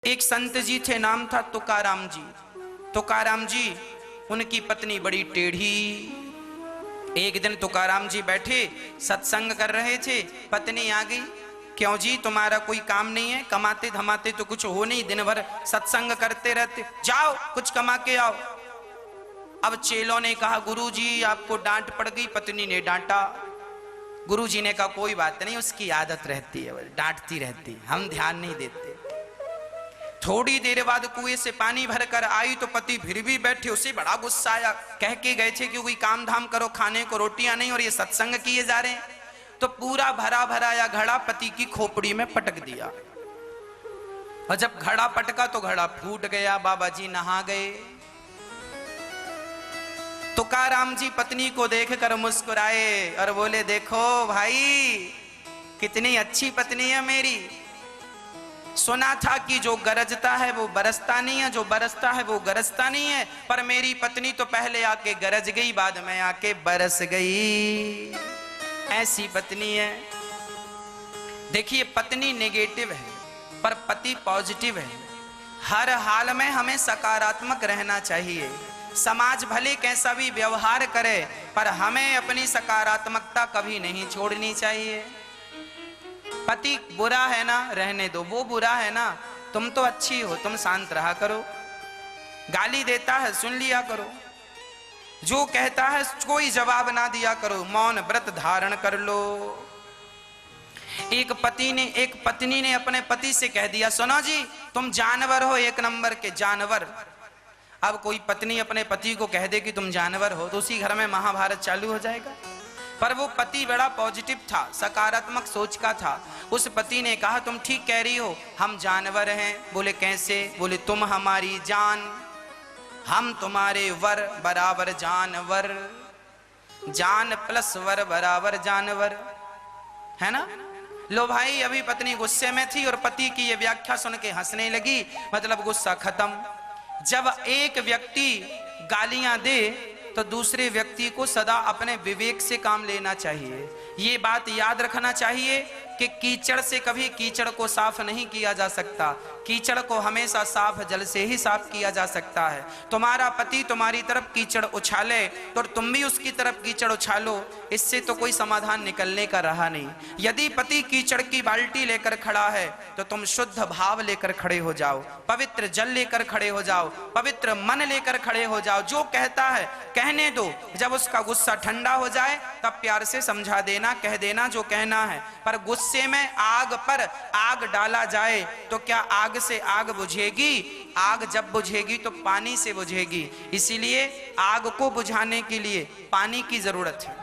एक संत जी थे, नाम था तुकाराम जी। तुकाराम जी, उनकी पत्नी बड़ी टेढ़ी। एक दिन तुकाराम जी बैठे सत्संग कर रहे थे, पत्नी आ गई। क्यों जी, तुम्हारा कोई काम नहीं है? कमाते धमाते तो कुछ हो नहीं, दिन भर सत्संग करते रहते, जाओ कुछ कमा के आओ। अब चेलों ने कहा, गुरु जी आपको डांट पड़ गई। पत्नी ने डांटा। गुरु जी ने कहा, कोई बात नहीं, उसकी आदत रहती है, डांटती रहती, हम ध्यान नहीं देते। थोड़ी देर बाद कुएं से पानी भरकर आई तो पति फिर भी बैठे। उसे बड़ा गुस्सा आया। कह के गए थे कि कोई काम धाम करो, खाने को रोटियां नहीं, और ये सत्संग किए जा रहे हैं। तो पूरा भरा भरा या घड़ा पति की खोपड़ी में पटक दिया। और जब घड़ा पटका तो घड़ा फूट गया। बाबा जी नहा गए। तुकाराम जी पत्नी को देखकर मुस्कुराए और बोले, देखो भाई, कितनी अच्छी पत्नी है मेरी। सुना था कि जो गरजता है वो बरसता नहीं है, जो बरसता है वो गरजता नहीं है, पर मेरी पत्नी तो पहले आके गरज गई, बाद में आके बरस गई। ऐसी पत्नी है। देखिए, पत्नी नेगेटिव है पर पति पॉजिटिव है। हर हाल में हमें सकारात्मक रहना चाहिए। समाज भले कैसा भी व्यवहार करे, पर हमें अपनी सकारात्मकता कभी नहीं छोड़नी चाहिए। पति बुरा है ना, रहने दो, वो बुरा है ना, तुम तो अच्छी हो, तुम शांत रहा करो। गाली देता है, सुन लिया करो। जो कहता है कोई जवाब ना दिया करो, मौन व्रत धारण कर लो। एक पत्नी ने अपने पति से कह दिया, सुनो जी, तुम जानवर हो, एक नंबर के जानवर। अब कोई पत्नी अपने पति को कह दे कि तुम जानवर हो, तो उसी घर में महाभारत चालू हो जाएगा। पर वो पति बड़ा पॉजिटिव था, सकारात्मक सोच का था। उस पति ने कहा, तुम ठीक कह रही हो, हम जानवर हैं। बोले कैसे? बोले तुम हमारी जान, हम तुम्हारे वर बराबर जानवर। जान प्लस वर बराबर जानवर, है ना? लो भाई, अभी पत्नी गुस्से में थी और पति की ये व्याख्या सुन के हंसने लगी, मतलब गुस्सा खत्म। जब एक व्यक्ति गालियां दे तो दूसरे व्यक्ति को सदा अपने विवेक से काम लेना चाहिए। ये बात याद रखना चाहिए कि कीचड़ से कभी कीचड़ को साफ नहीं किया जा सकता। कीचड़ को हमेशा साफ जल से ही साफ किया जा सकता है। तुम्हारा पति तुम्हारी तरफ कीचड़ उछाले तो तुम भी उसकी तरफ कीचड़ उछालो, इससे तो कोई समाधान निकलने का रहा नहीं। यदि पति कीचड़ की बाल्टी लेकर खड़ा है तो तुम शुद्ध भाव लेकर खड़े हो जाओ, पवित्र जल लेकर खड़े हो जाओ, पवित्र मन लेकर खड़े हो जाओ। जो कहता है कहने दो, जब उसका गुस्सा ठंडा हो जाए तब प्यार से समझा देना, कह देना जो कहना है। पर गुस्से में आग पर आग डाला जाए तो क्या आग से आग बुझेगी? आग जब बुझेगी तो पानी से बुझेगी। इसीलिए आग को बुझाने के लिए पानी की जरूरत है।